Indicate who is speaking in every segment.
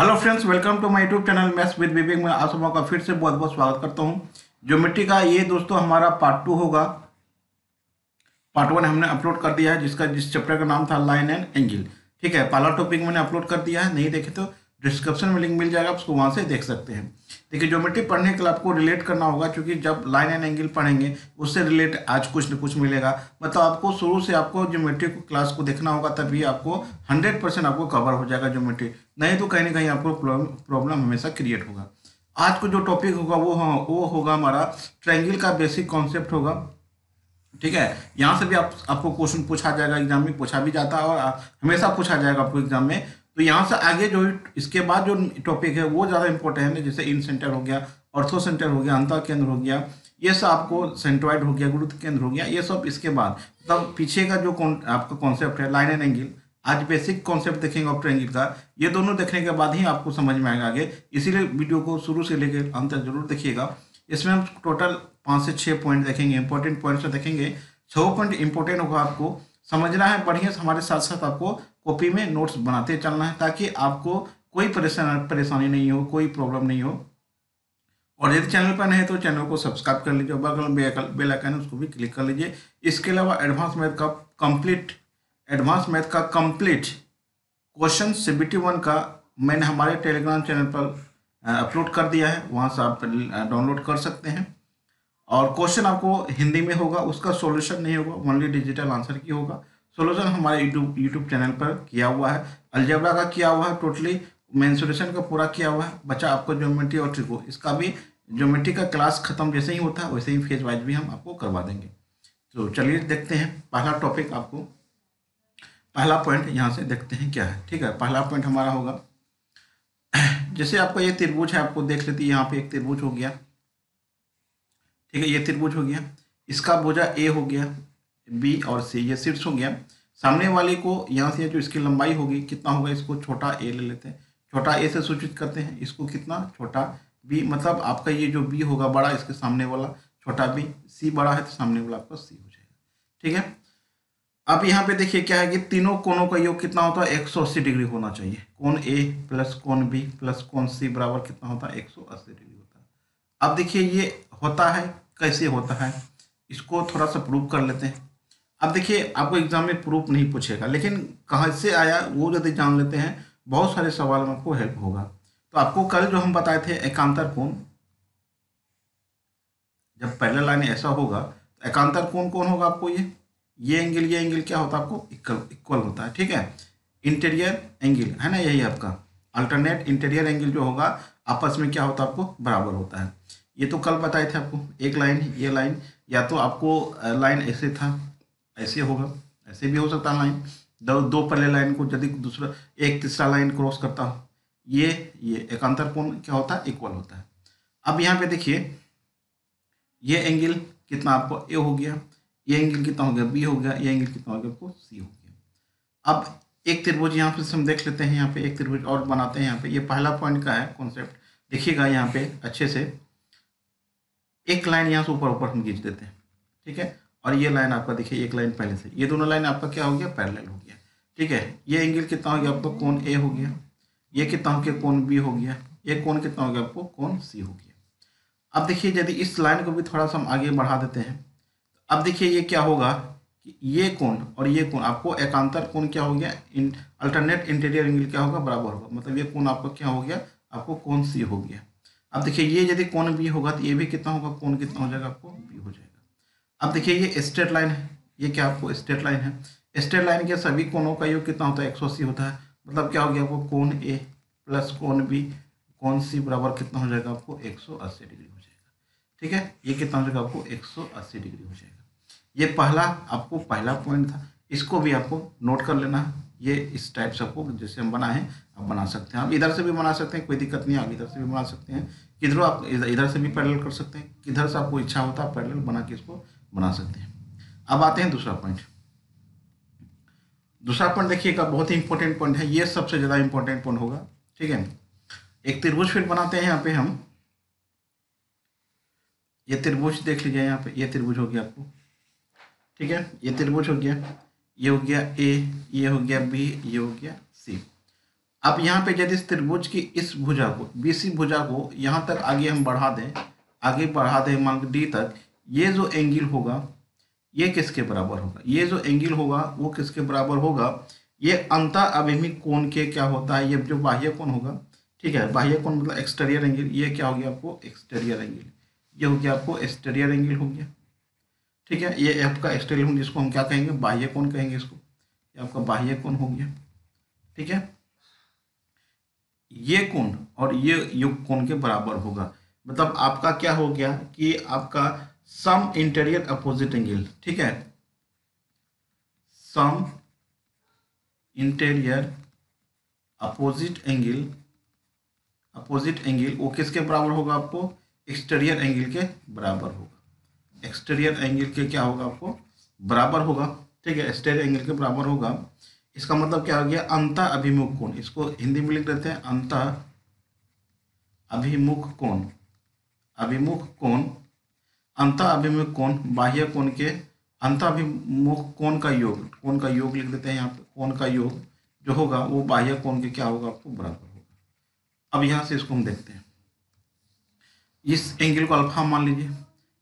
Speaker 1: Hello friends, welcome to my YouTube channel maths with Vivek में आप सबों का फिर से बहुत बहुत स्वागत करता हूं। ज्योमेट्री का ये दोस्तों हमारा पार्ट 2 होगा। पार्ट 1 हमने अपलोड कर दिया है जिस चैप्टर का नाम था लाइन एंड एंगल। ठीक है, पहला टॉपिक मैंने अपलोड कर दिया है, नहीं देखे तो डिस्क्रिप्शन में लिंक मिल जाएगा, उसको वहां से देख सकते हैं। देखिए, ज्योमेट्री पढ़ने के लिए आपको रिलेट करना होगा, क्योंकि जब लाइन एंड एंगल पढ़ेंगे उससे रिलेट आज कुछ न कुछ मिलेगा। मतलब आपको शुरू से आपको ज्योमेट्री को क्लास को देखना होगा, तभी आपको 100% आपको कवर हो जाएगा ज्योमेट्री। नहीं तो कहीं ना कहीं आपको प्रॉब्लम हमेशा क्रिएट होगा। आज को जो टॉपिक होगा वो होगा हमारा ट्रायंगल का बेसिक कॉन्सेप्ट होगा। ठीक है, यहाँ से भी आपको क्वेश्चन पूछा जाएगा, एग्जाम में पूछा भी जाता है और हमेशा पूछा जाएगा आपको एग्जाम में। तो यहाँ से आगे जो इसके बाद जो टॉपिक है वो ज़्यादा इंपॉर्टेंट है, जैसे इन सेंटर हो गया, ऑर्थो सेंटर हो गया, अंतः केंद्र हो गया, ये सब आपको सेंट्रॉइड हो गया, गुरुत्व केंद्र हो गया, ये सब इसके बाद मतलब पीछे का जो आपका कॉन्सेप्ट है लाइन एंड एंगल। आज बेसिक कॉन्सेप्ट देखेंगे आप ट्रायंगल का, ये दोनों देखने के बाद ही आपको समझ में आएगा आगे। इसीलिए वीडियो को शुरू से लेकर अंत तक जरूर देखिएगा। इसमें हम टोटल 5 से 6 पॉइंट देखेंगे, इंपॉर्टेंट पॉइंट्स देखेंगे। 6 पॉइंट इंपॉर्टेंट होगा, आपको समझना है बढ़िया से। हमारे साथ साथ आपको कॉपी में नोट्स बनाते चलना है, ताकि आपको कोई परेशानी नहीं हो, कोई प्रॉब्लम नहीं हो। और यदि चैनल पर नहीं तो चैनल को सब्सक्राइब कर लीजिए, बगल में बेल आइकन है उसको भी क्लिक कर लीजिए। इसके अलावा एडवांस मैथ का कंप्लीट क्वेश्चन CBT 1 का मैंने हमारे टेलीग्राम चैनल पर अपलोड कर दिया है, वहाँ से आप डाउनलोड कर सकते हैं। और क्वेश्चन आपको हिंदी में होगा, उसका सॉल्यूशन नहीं होगा, ओनली डिजिटल आंसर की होगा। सॉल्यूशन हमारे यूट्यूब चैनल पर किया हुआ है, अलजेब्रा का किया हुआ है, टोटली मेंसुरेशन का पूरा किया हुआ है। बचा आपको ज्योमेट्री और ट्रिको, इसका भी ज्योमेट्री का क्लास खत्म जैसे ही होता है वैसे ही फेज वाइज भी हम आपको करवा देंगे। तो चलिए देखते हैं पहला टॉपिक, आपको पहला पॉइंट यहाँ से देखते हैं क्या है। ठीक है, पहला पॉइंट हमारा होगा, जैसे आपका ये त्रिभुज है, आपको देख लेते हैं। यहाँ पे एक त्रिभुज हो गया, ठीक है, ये त्रिभुज हो गया, इसका भुजा A हो गया, B और C ये शीर्ष हो गया। सामने वाले को यहाँ से जो इसकी लंबाई होगी कितना होगा, इसको छोटा a ले लेते हैं, छोटा a से सूचित करते हैं, इसको कितना छोटा b, मतलब आपका ये जो b होगा बड़ा, इसके सामने वाला छोटा b, c बड़ा है तो सामने वाला आपका c हो जाएगा। ठीक है, अब यहाँ पे देखिए क्या है कि तीनों कोणों का योग कितना होता है, 180 डिग्री होना चाहिए। कोण A प्लस कोण B प्लस कोण C बराबर कितना होता है, 180 डिग्री होता है। अब देखिए ये होता है, कैसे होता है, इसको थोड़ा सा प्रूव कर लेते हैं। अब देखिए, आपको एग्जाम में प्रूफ नहीं पूछेगा, लेकिन कहाँ से आया वो यदि जान लेते हैं, बहुत सारे सवाल में आपको हेल्प होगा। तो आपको कल जो हम बताए थे एकांतर कोण, जब पहला लाइन ऐसा होगा तो एकांतर कोण कौन होगा, आपको ये एंगल क्या होता है, आपको इक्वल होता है। ठीक है, इंटीरियर एंगल है ना, यही आपका अल्टरनेट इंटीरियर एंगल जो होगा आपस में क्या होता है, आपको बराबर होता है। ये तो कल बताए थे आपको, एक लाइन ये लाइन, या तो आपको लाइन ऐसे था, ऐसे होगा, ऐसे भी हो सकता है लाइन, दो पहले लाइन को यदि दूसरा एक तीसरा लाइन क्रॉस करता हो, ये एकांतर कोण क्या होता है, इक्वल होता है। अब यहाँ पे देखिए, ये एंगल कितना आपको ए हो गया, ये एंगल कितना हो गया बी हो गया, ये एंगल कितना हो गया आपको सी हो गया। अब एक त्रिभुज यहाँ पे हम देख लेते हैं, यहाँ पे एक त्रिभुज और बनाते हैं। यहाँ पे ये पहला पॉइंट का है कॉन्सेप्ट, देखिएगा यहाँ पे अच्छे से, एक लाइन यहाँ से ऊपर हम खींच देते हैं। ठीक है, और ये लाइन आपका देखिए एक लाइन पहले से, ये दोनों लाइन आपका क्या हो गया, पैरेलल हो गया। ठीक है, ये एंगल कितना हो गया आपको, कोण ए हो गया, ये कितना हो गया, कोण बी हो गया, ये कोण कितना हो गया आपको, कोण सी हो गया। अब देखिए, यदि इस लाइन को भी थोड़ा सा हम आगे बढ़ा देते हैं, अब देखिए ये क्या होगा कि ये कोण और ये कोण आपको एकांतर कोण क्या हो गया, अल्टरनेट इंटीरियर एंगल क्या होगा, बराबर होगा, मतलब ये कोण आपका क्या हो गया, आपको कोण सी हो गया। अब देखिए ये यदि कोण बी होगा तो ये भी कितना होगा, कोण कितना हो जाएगा, आपको बी हो जाएगा। अब देखिए ये स्ट्रेट लाइन है, ये क्या आपको स्ट्रेट लाइन है, स्ट्रेट लाइन के सभी कोणों का योग कितना होता है, 180 होता है। मतलब क्या हो गया, आपको कोण ए प्लस कोण बी कोण सी बराबर कितना हो जाएगा, आपको 180 डिग्री हो जाएगा। ठीक है, ये कितना हो जाएगा, आपको 180 डिग्री हो जाएगा। ये पहला पॉइंट था, इसको भी आपको नोट कर लेना है। ये इस टाइप से आपको जैसे हम बनाए आप बना सकते हैं, आप इधर से भी बना सकते हैं, कोई दिक्कत नहीं है, आप इधर से भी बना सकते हैं, किधरों आप इधर से भी पैरेलल कर सकते हैं, किधर से आपको इच्छा होता है पैरेलल बना के इसको बना सकते हैं। अब आते हैं दूसरा पॉइंट। दूसरा पॉइंट देखिएगा, बहुत ही इंपॉर्टेंट पॉइंट है, ये सबसे ज़्यादा इंपॉर्टेंट पॉइंट होगा। ठीक है, एक त्रिभुज फिर बनाते हैं यहाँ पे हम, ये त्रिभुज देख लीजिए, यहाँ पे ये त्रिभुज हो गया आपको। ठीक है, ये त्रिभुज हो गया, ये हो गया ए, ये हो गया बी, ये हो गया सी। अब यहाँ पे यदि इस त्रिभुज की इस भुजा को, बीसी भुजा को यहाँ तक आगे हम बढ़ा दें, आगे बढ़ा दें मान डी तक, ये जो एंगल होगा ये किसके बराबर होगा, ये जो एंगल होगा वो किसके बराबर होगा, ये अंतः अभिमुख कोण के क्या होता है, ये जो बाह्य कोण होगा, ठीक है, बाह्य कोण मतलब एक्सटीरियर एंगल, ये क्या हो गया आपको एक्सटीरियर एंगल, ये हो गया आपको एक्सटीरियर एंगल हो गया, ठीक है, ये आपका एक्सटीरियर एंगल जिसको हम क्या कहेंगे बाह्य कोण कहेंगे इसको, ये आपका बाह्य कोण हो गया, ठीक है। ये कोण और ये युग कोण के बराबर होगा, मतलब आपका क्या हो गया कि आपका सम इंटीरियर अपोजिट एंगल, ठीक है, sum interior opposite angle, opposite angle वो किसके बराबर होगा आपको एक्सटीरियर एंगल के बराबर होगा, एक्सटीरियर एंगल के क्या होगा आपको बराबर होगा, ठीक है, एक्सटीरियर एंगल के बराबर होगा। इसका मतलब क्या हो गया अंतः अभिमुख कोण, इसको हिंदी में लिख देते हैं अंतः अभिमुख कोण, अभिमुख कोण, अंतः अभिमुख कोण बाह्य कोण के अंतः अभिमुख कोण का योग, कोण का योग लिख देते हैं यहाँ पे, कोण का योग जो होगा वो बाह्य कोण के क्या होगा आपको बराबर होगा। अब यहाँ से इसको हम देखते हैं, इस एंगल को अल्फा मान लीजिए,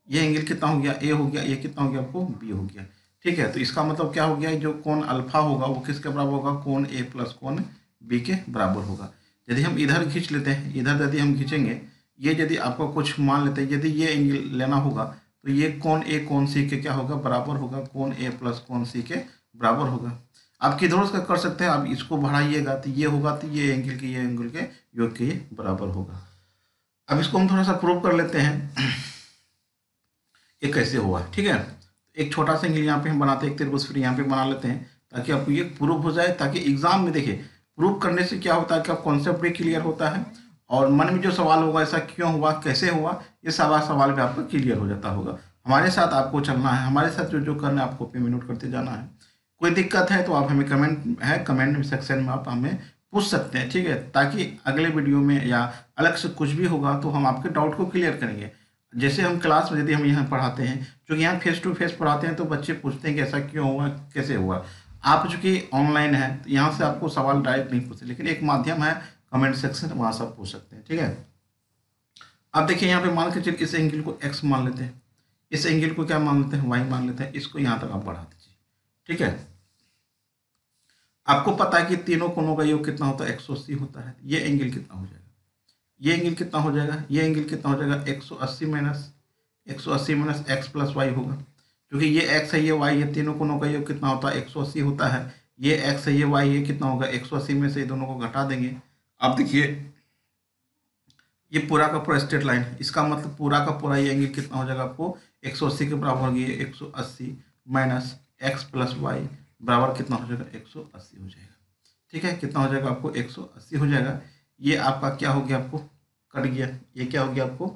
Speaker 1: ये एंगल कितना हो गया ए हो गया, ये कितना हो गया आपको बी हो गया, ठीक है। तो इसका मतलब क्या हो गया जो कोण अल्फा होगा वो किसके बराबर होगा कोण ए प्लस कोण बी के बराबर होगा। यदि हम इधर खींच लेते हैं, इधर यदि हम खींचेंगे, ये यदि आपको कुछ मान लेते हैं, यदि ये एंगल लेना होगा तो ये कोण ए कोण सी के क्या होगा बराबर होगा, कोण ए प्लस कोण सी के बराबर होगा। आप किधर उसका कर सकते हैं, आप इसको बढ़ाइएगा तो ये होगा, तो ये एंगल के ये एंगल के योग के ये बराबर होगा। अब इसको हम थोड़ा सा प्रूव कर लेते हैं ये कैसे हुआ, ठीक है। एक छोटा सा एंगल यहाँ पे हम बनाते हैं, एक त्रिभुज फिर यहाँ पे बना लेते हैं ताकि आपको ये प्रूव हो जाए, ताकि एग्जाम में देखिए प्रूव करने से क्या होता है कि आप कॉन्सेप्ट भी क्लियर होता है और मन में जो सवाल होगा ऐसा क्यों हुआ कैसे हुआ ये सवाल भी आपका क्लियर हो जाता होगा। हमारे साथ आपको चलना है, हमारे साथ जो जो करना है आपको कॉपी में नोट करते जाना है। कोई दिक्कत है तो आप हमें कमेंट सेक्शन में आप हमें पूछ सकते हैं, ठीक है, ताकि अगले वीडियो में या अलग से कुछ भी होगा तो हम आपके डाउट को क्लियर करेंगे। जैसे हम क्लास में यदि हम यहाँ पढ़ाते हैं, क्योंकि यहाँ फेस टू फेस पढ़ाते हैं तो बच्चे पूछते हैं कि ऐसा क्यों हुआ कैसे हुआ। आप चूँकि ऑनलाइन है तो यहाँ से आपको सवाल डायरेक्ट नहीं पूछते, लेकिन एक माध्यम है कमेंट सेक्शन, वहाँ से आप पूछ सकते हैं, ठीक है। अब देखिए यहाँ पे मान के चलिए इस एंगल को एक्स मान लेते हैं, इस एंगल को क्या मान लेते हैं वाई मान लेते हैं, इसको यहाँ तक आप बढ़ा दीजिए, ठीक है। आपको पता है कि तीनों कोणों का योग कितना होता है 180 होता है, ये एंगल कितना हो जाएगा, ये एंगल कितना हो जाएगा, ये एंगल कितना हो जाएगा 180 माइनस एक्स प्लस वाई होगा, क्योंकि ये एक्स है ये वाई है, तीनों कोणों का योग कितना होता है 180 होता है, ये एक्स है ये वाई है, कितना होगा 180 में से ये दोनों को घटा देंगे। अब देखिए ये पूरा का पूरा स्ट्रेट लाइन, इसका मतलब पूरा का पूरा ये एंगल कितना हो जाएगा आपको 180 के बराबर होगी, 180 माइनस एक्स प्लस वाई बराबर कितना हो जाएगा 180 हो जाएगा, ठीक है। कितना हो जाएगा आपको 180 हो जाएगा। ये आपका क्या हो गया आपको कट गया, ये क्या हो गया आपको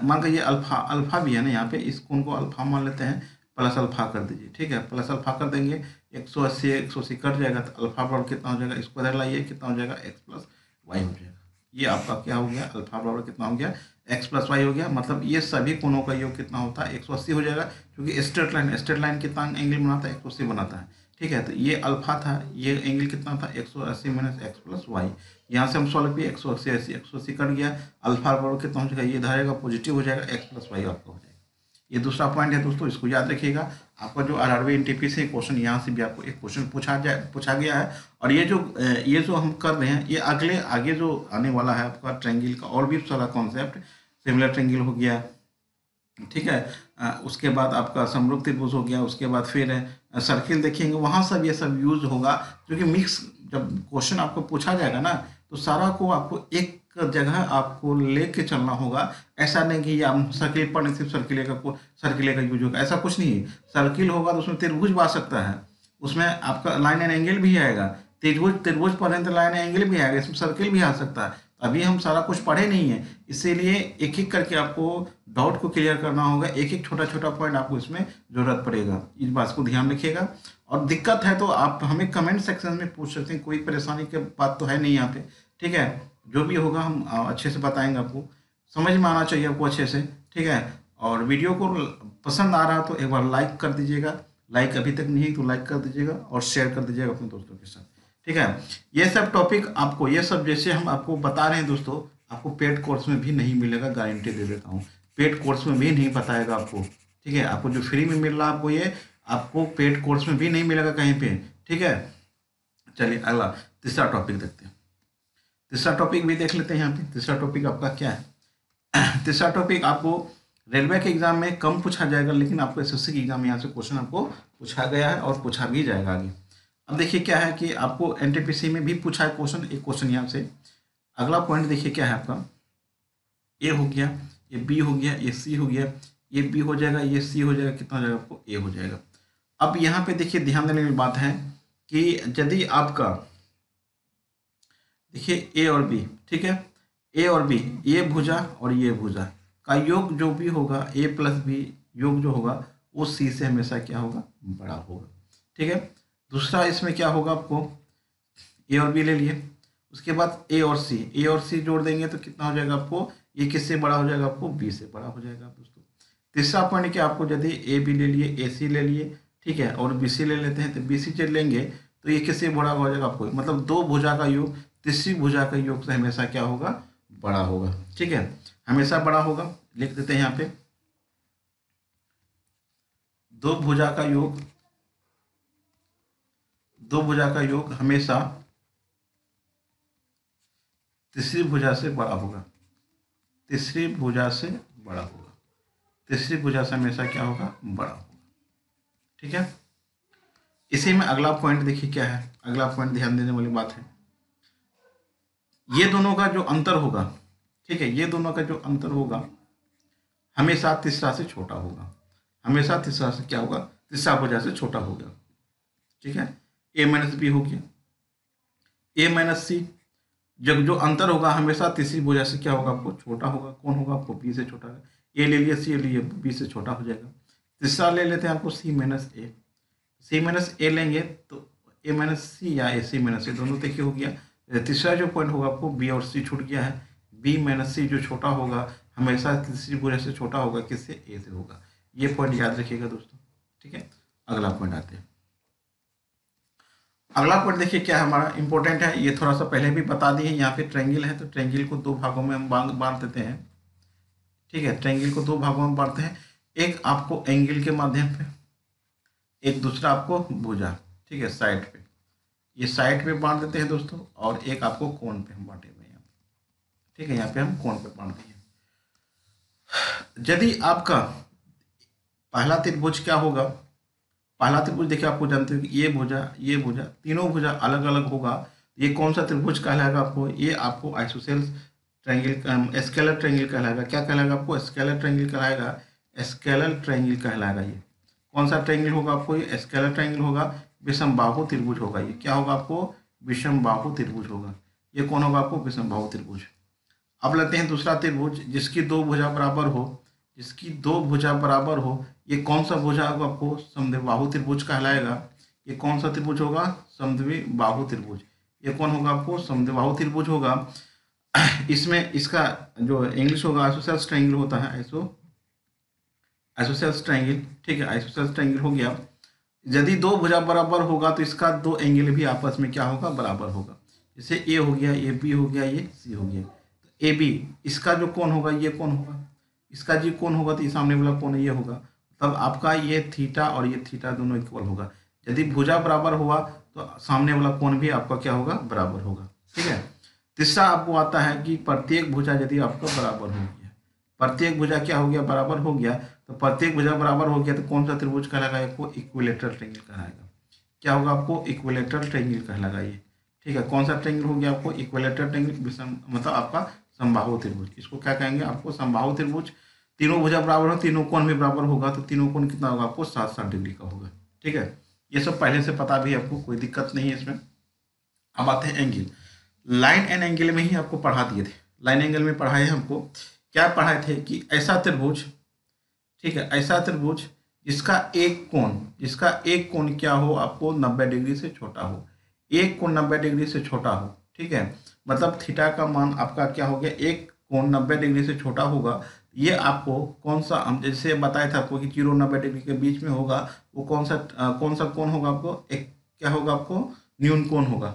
Speaker 1: मान कर ये अल्फा भी है ना, यहाँ पे इस कोण को अल्फा मान लेते हैं, प्लस अल्फा कर दीजिए, ठीक है, प्लस अल्फा कर देंगे 180 कट जाएगा तो अल्फा बराबर कितना हो जाएगा, इसको इधर लाइए कितना हो जाएगा एक्स प्लस वाई हो जाएगा। ये आपका क्या हो गया अल्फा बराबर कितना हो गया एक्स प्लस वाई हो गया, मतलब ये सभी कोणों का योग कितना होता है 180 हो जाएगा, क्योंकि स्ट्रेट लाइन कितना एंगल बनाता है 180 बनाता है, ठीक है। तो ये अल्फा था, ये एंगल कितना था 180 माइनस एक्स प्लस वाई, यहाँ से हम सॉल्व किए 180 कट गया, अल्फा बराबर कितना हो जाएगा ये इधर आएगा पॉजिटिव हो जाएगा, एक्स प्लस वाई आपका हो जाएगा। ये दूसरा पॉइंट है दोस्तों, इसको याद रखिएगा। आपका जो आरआरबी एनटीपी से क्वेश्चन यहाँ से भी आपको एक क्वेश्चन पूछा गया है, और ये जो हम कर रहे हैं ये आगे जो आने वाला है आपका ट्रायंगल का और भी सारा कॉन्सेप्ट, सिमिलर ट्रायंगल हो गया, ठीक है, उसके बाद आपका समरूप त्रिभुज हो गया, उसके बाद फिर सर्किल देखेंगे, वहाँ सब ये सब यूज होगा, क्योंकि मिक्स जब क्वेश्चन आपको पूछा जाएगा ना तो सारा को आपको एक जगह आपको लेके चलना होगा। ऐसा नहीं कि आप सर्किल पढ़ने सिर्फ सर्किल का यूज होगा, ऐसा कुछ नहीं है। सर्किल होगा तो उसमें त्रिभुज भी आ सकता है, उसमें आपका लाइन एंड एंगल भी आएगा, त्रिभुज पढ़ें तो लाइन एंगल भी आएगा, इसमें सर्किल भी आ सकता है। अभी हम सारा कुछ पढ़े नहीं है, इसीलिए एक एक करके आपको डाउट को क्लियर करना होगा, एक एक छोटा छोटा पॉइंट आपको इसमें जरूरत पड़ेगा, इस बात को ध्यान रखिएगा। और दिक्कत है तो आप हमें कमेंट सेक्शन में पूछ सकते हैं, कोई परेशानी की बात तो है नहीं यहाँ पे, ठीक है। जो भी होगा हम अच्छे से बताएंगे, आपको समझ में आना चाहिए आपको अच्छे से, ठीक है। और वीडियो को पसंद आ रहा तो एक बार लाइक कर दीजिएगा, लाइक अभी तक नहीं है तो लाइक कर दीजिएगा और शेयर कर दीजिएगा अपने दोस्तों के साथ, ठीक है। ये सब टॉपिक आपको, ये सब जैसे हम आपको बता रहे हैं दोस्तों, आपको पेड कोर्स में भी नहीं मिलेगा, गारंटी दे देता हूँ। पेड कोर्स में भी नहीं बताएगा आपको, ठीक है। आपको जो फ्री में मिल रहा है आपको, ये आपको पेड कोर्स में भी नहीं मिलेगा कहीं पे, ठीक है। चलिए अगला तीसरा टॉपिक देखते हैं। तीसरा टॉपिक भी देख लेते हैं यहाँ पे। तीसरा टॉपिक आपका क्या है? तीसरा टॉपिक आपको रेलवे के एग्जाम में कम पूछा जाएगा, लेकिन आपको एसएससी के एग्जाम में यहाँ से क्वेश्चन आपको पूछा गया है और पूछा भी जाएगा आगे। अब देखिए क्या है कि आपको एनटीपीसी में भी पूछा है क्वेश्चन, एक क्वेश्चन यहाँ से। अगला पॉइंट देखिए क्या है आपका, ए हो गया, ये बी हो गया, ये सी हो गया, ये बी हो जाएगा, ये सी हो जाएगा, कितना हो जाएगा आपको, ए हो जाएगा। अब यहाँ पे देखिए ध्यान देने वाली बात है कि यदि आपका देखिए ए और बी, ठीक है, ए और बी, ये भुजा और ये भुजा का योग जो भी होगा, ए प्लस बी योग जो होगा वो सी से हमेशा क्या होगा, बड़ा होगा, ठीक है। दूसरा इसमें क्या होगा, आपको ए और बी ले लिए, उसके बाद ए और सी जोड़ देंगे तो कितना हो जाएगा आपको, ये किससे बड़ा हो जाएगा आपको, बी से बड़ा हो जाएगा दोस्तों। तीसरा पॉइंट क्या, आपको यदि ए बी ले लिए, ए सी ले लिए, ठीक है, और बी सी ले लेते हैं तो बी सी जब लेंगे तो ये किससे बड़ा हो जाएगा आपको, मतलब दो भुजा का योग तीसरी भुजा का योग से हमेशा क्या होगा, बड़ा होगा, ठीक है, हमेशा बड़ा होगा। लिख देते हैं यहाँ पे, दो भुजा का योग, दो भुजा का योग हमेशा तीसरी भुजा से बड़ा होगा, तीसरी भुजा से बड़ा होगा, तीसरी भुजा से हमेशा क्या होगा, बड़ा होगा, ठीक है। इसी में अगला पॉइंट देखिए क्या है, अगला पॉइंट ध्यान देने वाली बात है, ये दोनों का जो अंतर होगा, ठीक है, ये दोनों का जो अंतर होगा हमेशा तीसरा से छोटा होगा, हमेशा तीसरा से क्या होगा, तीसरा भुजा से छोटा होगा, ठीक है। ए माइनस बी हो गया, ए माइनस सी, जब जो अंतर होगा हमेशा तीसरी भुजा से क्या होगा, आपको छोटा होगा, कौन होगा आपको, बी से छोटा होगा। ए ले लिए, सी ले लिए, बी से छोटा हो जाएगा। तीसरा ले लेते हैं आपको सी माइनस ए, सी माइनस ए लेंगे तो ए माइनस सी या ए सी माइनस ए दोनों देखिए हो गया। तीसरा जो पॉइंट होगा आपको, बी और सी छूट गया है, बी माइनस सी जो छोटा होगा हमेशा तीसरी भुजा से छोटा होगा, किससे, ए से होगा। ये पॉइंट याद रखिएगा दोस्तों, ठीक है। अगला पॉइंट आते हैं, अगला पॉइंट देखिए क्या है हमारा, इंपॉर्टेंट है, ये थोड़ा सा पहले भी बता दिए। यहाँ पे ट्रायंगल है तो ट्रायंगल को दो भागों में हम बांट देते हैं, ठीक है, ट्रायंगल को दो भागों में बांटते हैं, एक आपको एंगल के माध्यम पे, एक दूसरा आपको भुजा, ठीक है, साइड पे, ये साइड पे बांट देते हैं दोस्तों, और एक आपको कोण पे हम बांटे हुए हैं, ठीक है, यहाँ पे हम कोण पे बांट दिए। यदि आपका पहला त्रिभुज क्या होगा, पहला त्रिभुज देखिए आपको जानते हो कि ये भुजा तीनों भुजा अलग अलग होगा, ये कौन सा त्रिभुज कहलाएगा आपको, ये आपको आइसोसेल्स ट्रायंगल, स्केलर ट्रायंगल कहलाएगा। क्या कहलाएगा आपको, स्केलर ट्रायंगल कहलाएगा, स्केलर ट्रायंगल कहलाएगा। ये कौन सा ट्रायंगल होगा आपको, ये स्केलर ट्रायंगल होगा, विषमबाहु त्रिभुज होगा। ये क्या होगा आपको, विषमबाहु त्रिभुज होगा। ये कौन होगा आपको, विषमबाहु त्रिभुज। अब लेते हैं दूसरा त्रिभुज जिसकी दो भुजा बराबर हो, जिसकी दो भुजा बराबर हो, ये कौन सा भुजा होगा आपको, समद्विबाहु त्रिभुज कहलाएगा। ये कौन सा त्रिभुज होगा, समद्विबाहु त्रिभुज। ये कौन होगा आपको, समद्विबाहु त्रिभुज होगा। इसमें इसका जो इंग्लिश होगा आइसोसेल्स ट्रायंगल होता है, आइसोसेल्स ट्रायंगल, ठीक है, आइसोसेल्स ट्रायंगल हो गया। यदि दो भुजा बराबर होगा तो इसका दो एंगल भी आपस में क्या होगा, बराबर होगा। जैसे ए हो गया, ये बी हो गया, ये सी हो गया, तो ए बी इसका जो कोण होगा ये कोण होगा, इसका जी कोण होगा तो ये सामने वाला कोण ये होगा, तब आपका ये थीटा और ये थीटा दोनों इक्वल होगा। यदि भुजा बराबर हुआ तो सामने वाला कोण भी आपका क्या होगा, बराबर होगा, ठीक है। तीसरा आपको आता है कि प्रत्येक भुजा यदि आपका बराबर हो गया, प्रत्येक भुजा क्या हो गया, बराबर हो गया, तो प्रत्येक भुजा बराबर हो गया तो कौन सा त्रिभुज कहलाएगा, आपको इक्विलेटरल ट्रायंगल कहलाएगा। क्या होगा आपको, इक्विलेटरल ट्रायंगल कहलाएगा ये, ठीक है। कौन सा ट्रायंगल हो गया आपको, इक्विलेटरल ट्रायंगल, मतलब आपका समबाहु त्रिभुज। इसको क्या कहेंगे, आपको समबाहु त्रिभुज। तीनों भुजा बराबर हो, तीनों कोण भी बराबर होगा, तो तीनों कोण कितना होगा आपको, 60-60 डिग्री का होगा, ठीक है। ये सब पहले से पता भी है आपको, कोई दिक्कत नहीं है इसमें। अब आते हैं एंगल। लाइन एंड एंगल में ही आपको पढ़ा दिए थे, लाइन एंगल में पढ़ाए हमको, क्या पढ़ाए थे कि ऐसा त्रिभुज, ठीक है, ऐसा त्रिभुज जिसका एक कोण क्या हो, आपको 90 डिग्री से छोटा हो, एक कोण 90 डिग्री से छोटा हो, ठीक है, मतलब थीटा का मान आपका क्या हो गया, एक कोण 90 डिग्री से छोटा होगा। ये आपको कौन सा, हम जैसे बताया था आपको कि 0-90 डिग्री के बीच में होगा, वो कौन सा कोण होगा आपको, एक क्या होगा आपको, न्यून कौन होगा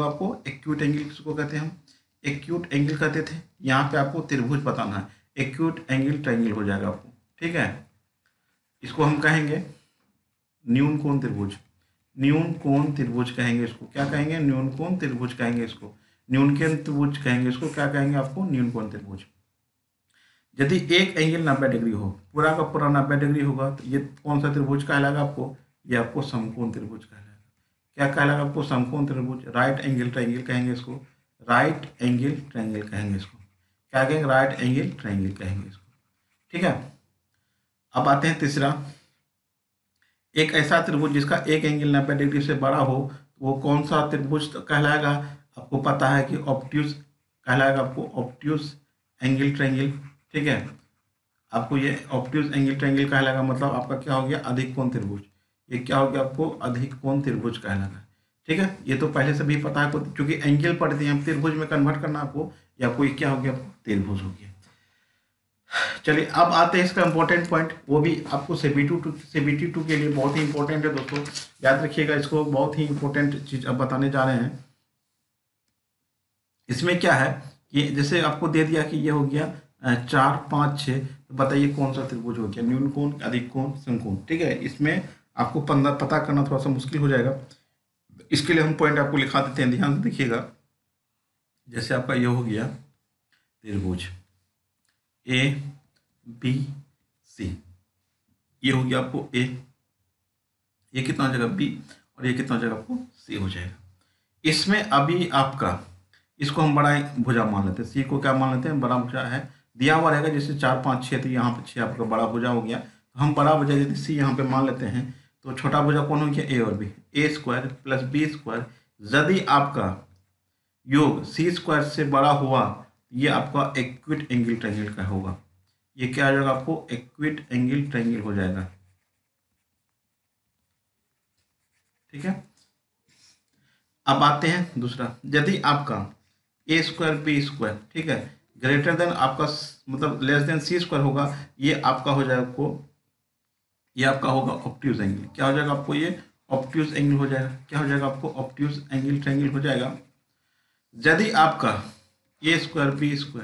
Speaker 1: आपको एक्यूट एंगल किसको कहते हैं हम, एक्यूट एंगल कहते थे। यहाँ पे आपको त्रिभुज बताना है, एक्यूट एंगल ट्रायंगल हो जाएगा आपको, ठीक है। इसको हम कहेंगे न्यून कोण त्रिभुज, न्यून कोण त्रिभुज कहेंगे इसको, क्या कहेंगे, न्यून कोण त्रिभुज कहेंगे इसको, न्यून कोण त्रिभुज कहेंगे इसको, क्या कहेंगे आपको, न्यून कोण त्रिभुज। यदि एक एंगल 90 डिग्री हो, पूरा का पूरा 90 डिग्री होगा, तो ये कौन सा त्रिभुज कहलाएगा आपको, ये आपको समकोण त्रिभुज कहलाएगा। क्या कहलाएगा आपको, समकोण त्रिभुज, राइट एंगल ट्रायंगल कहेंगे इसको, राइट एंगल ट्रायंगल कहेंगे इसको, क्या कहेंगे, राइट एंगल ट्रायंगल कहेंगे इसको, ठीक है। अब आते हैं तीसरा, एक ऐसा त्रिभुज जिसका एक एंगल 90 डिग्री से बड़ा हो, वो कौन सा त्रिभुज कहलाएगा, आपको पता है कि ऑब्ट्यूज कहलाएगा, आपको ऑब्ट्यूज एंगल ट्रायंगल, ठीक है। आपको ये ऑब्ट्यूज एंगल ट्रायंगल कहलाएगा, मतलब आपका क्या हो गया, अधिक कोण त्रिभुज, ये क्या हो गया आपको, अधिक कोण त्रिभुज कहलाएगा, ठीक है। ये तो पहले से भी पता है, क्योंकि एंगल पढ़ते हैं हम, त्रिभुज में कन्वर्ट करना आपको, या आपको ये क्या हो गया, त्रिभुज हो गया। चलिए अब आते हैं इसका इंपॉर्टेंट पॉइंट, वो भी आपको CBT2 के लिए बहुत ही इंपॉर्टेंट है दोस्तों, याद रखिएगा इसको, बहुत ही इंपॉर्टेंट चीज अब बताने जा रहे हैं। इसमें क्या है कि जैसे आपको दे दिया कि ये हो गया 4 5 6, तो बताइए कौन सा त्रिभुज हो गया, न्यून कोण, अधिक कोण, समकोण, ठीक है। इसमें आपको पता करना थोड़ा सा मुश्किल हो जाएगा, इसके लिए हम पॉइंट आपको लिखा देते हैं, ध्यान से देखिएगा। जैसे आपका ये हो गया त्रिभुज ABC, ये हो गया आपको A, ये कितना हो जाएगा B, और ये कितना हो जाएगा आपको C हो जाएगा। इसमें अभी आपका, इसको हम बड़ा भुजा मान लेते हैं, C को क्या मान लेते हैं, बड़ा भुजा है, दिया हुआ रहेगा जैसे 4 5 6, तो यहाँ पे 6 आपका बड़ा भुजा हो गया, तो हम बड़ा भुजा यदि C यहाँ पे मान लेते हैं, तो छोटा भुजा कौन हो गया, A और B, A² + B², यदि आपका योग C² से बड़ा हुआ, ये आपका एक्यूट एंगल ट्रायंगल का होगा, ये क्या आ जाएगा आपको, एक्यूट एंगल ट्रायंगल हो जाएगा, ठीक है। अब आते हैं दूसरा, यदि आपका A² B², ठीक है, ग्रेटर देन आपका मतलब लेस देन C² होगा, ये आपका हो जाएगा आपको, ये आपका होगा ऑब्ट्यूज एंगल, क्या हो जाएगा आपको, ये ऑब्ट्यूज एंगल हो जाएगा, क्या हो जाएगा आपको, ऑब्ट्यूज एंगल ट्रायंगल हो जाएगा। यदि आपका A² B²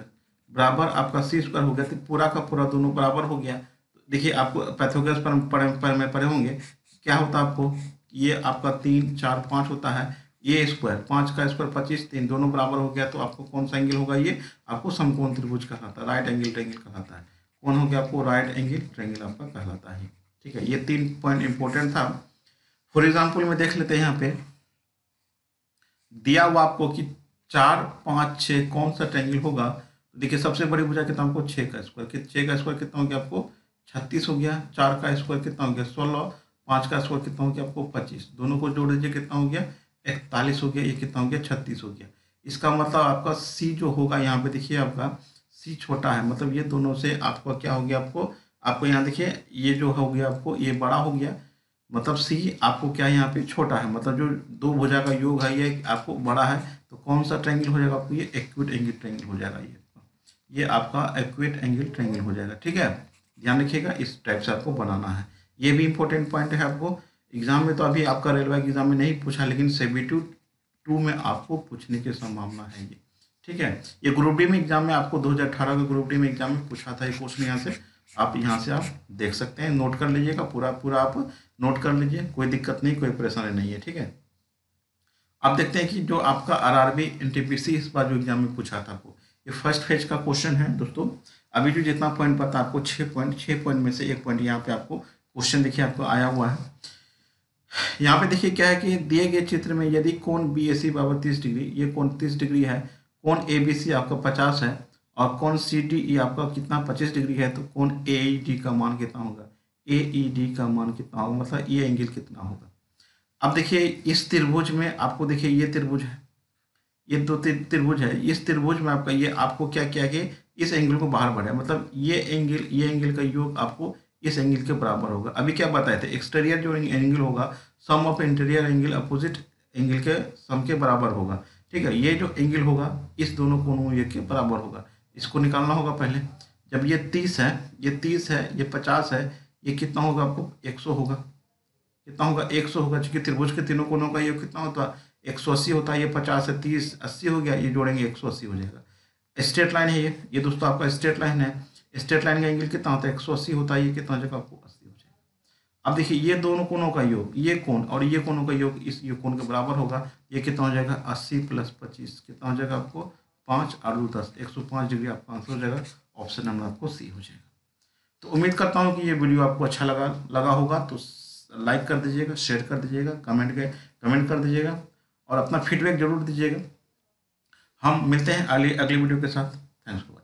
Speaker 1: बराबर आपका C² हो गया, तो पूरा का पूरा दोनों बराबर हो गया। देखिए आपको पैथागोरस पर में पढ़े होंगे, क्या होता है आपको, ये आपका 3 4 5 होता है, ये स्क्वायर 5 का स्क्वायर 25, 3 दोनों बराबर हो गया, तो आपको कौन सा एंगल होगा, ये आपको समकोण त्रिभुज कहलाता है, राइट एंगल ट्रायंगल कहलाता है। कौन हो गया आपको, राइट एंगल ट्रायंगल आपका कहलाता है, ठीक है। ये 3 पॉइंट इंपॉर्टेंट था। फॉर एग्जाम्पल में देख लेते हैं, यहाँ पे दिया हुआ आपको कि 4 5 6 कौन सा ट्रायंगल होगा, तो देखिए सबसे बड़ी भुजा कितना आपको 6 का स्क्वायर, 6 का स्क्वायर कितना हो गया आपको 36 हो गया, 4 का स्क्वायर कितना हो गया 16, 5 का स्क्वायर कितना हो गया आपको 25, दोनों को जोड़ दीजिए कितना हो गया 41 हो गया, ये कितना हो गया 36 हो गया। इसका मतलब आपका C जो होगा, यहाँ पे देखिए आपका C छोटा है, मतलब ये दोनों से आपका क्या हो गया, आपको यहाँ देखिए ये जो हो गया आपको ये बड़ा हो गया, मतलब C आपको क्या यहाँ पे छोटा है, मतलब जो दो भुजा का योग है ये आपको बड़ा है, तो कौन सा ट्रायंगल हो जाएगा आपको, ये एक्यूट एंगल ट्रायंगल हो जाएगा, ये आपका एक्यूट एंगल ट्रायंगल हो जाएगा, ठीक है। ध्यान रखिएगा, इस टाइप से आपको बनाना है, ये भी इंपॉर्टेंट पॉइंट है। आपको एग्जाम में तो अभी आपका रेलवे के एग्जाम में नहीं पूछा, लेकिन CBT2 में आपको पूछने की संभावना है ये, ठीक है। ये ग्रुप डी में एग्जाम में आपको 2018 के ग्रुप डी में एग्जाम में पूछा था ये क्वेश्चन, यहाँ से आप देख सकते हैं, नोट कर लीजिएगा, पूरा आप नोट कर लीजिए, कोई दिक्कत नहीं, कोई परेशानी नहीं है, ठीक है। अब देखते हैं कि जो आपका RRB NTPC इस बार जो एग्जाम में पूछा था आपको, ये फर्स्ट फेज का क्वेश्चन है दोस्तों। अभी जो जितना पॉइंट पता आपको 6 पॉइंट में से 1 पॉइंट यहाँ पे आपको क्वेश्चन देखिए आपको आया हुआ है। यहाँ पे देखिए क्या है कि दिए गए चित्र में यदि कोण BAC बराबर 30 डिग्री, ये कोण 30 डिग्री है, कोण ABC आपका 50 है, और कोण CDE आपका कितना 25 डिग्री है, तो कोण AED का मान कितना होगा, AED का मान कितना होगा, मतलब ये एंगल कितना होगा। अब देखिए इस त्रिभुज में आपको देखिए ये त्रिभुज है, ये दो त्रिभुज है, इस त्रिभुज में आपका ये आपको क्या किया कि इस एंगल को बाहर बढ़ाया, मतलब ये एंगल का योग आपको इस एंगल के बराबर होगा। अभी क्या बताए थे, एक्सटीरियर जो एंगल होगा sum of interior angle opposite angle के सम के बराबर होगा, ठीक है। ये जो एंगल होगा इस दोनों कोणों ये के बराबर होगा, इसको निकालना होगा पहले। जब ये 30 है, ये 30 है, ये 50 है, ये कितना होगा आपको 100 होगा, कितना होगा 100 होगा, क्योंकि त्रिभुज के तीनों कोणों का योग कितना होता है 180 होता है, ये 50 से 30 80 हो गया, ये जोड़ेंगे 180 हो जाएगा। स्ट्रेट लाइन है ये दोस्तों आपका स्ट्रेट लाइन है। स्ट्रेट लाइन का एंगल कितना होता है? 180 होता है, ये कितना हो जाएगा आपको? 80 हो जाएगा। अब देखिए ये दोनों कोणों का योग, ये कोण और ये कोणों का योग इस ये कोण के बराबर होगा। ये कितना हो जाएगा? 80 + 25 कितना हो जाएगा आपको? 5 और 2 10 105 डिग्री आपका आंसर हो जाएगा। ऑप्शन नंबर आपको सी हो जाएगा। तो उम्मीद करता हूँ कि ये वीडियो आपको अच्छा लगा होगा। तो लाइक कर दीजिएगा, शेयर कर दीजिएगा, कमेंट कर दीजिएगा और अपना फीडबैक जरूर दीजिएगा। हम मिलते हैं अगली वीडियो के साथ। थैंक्स।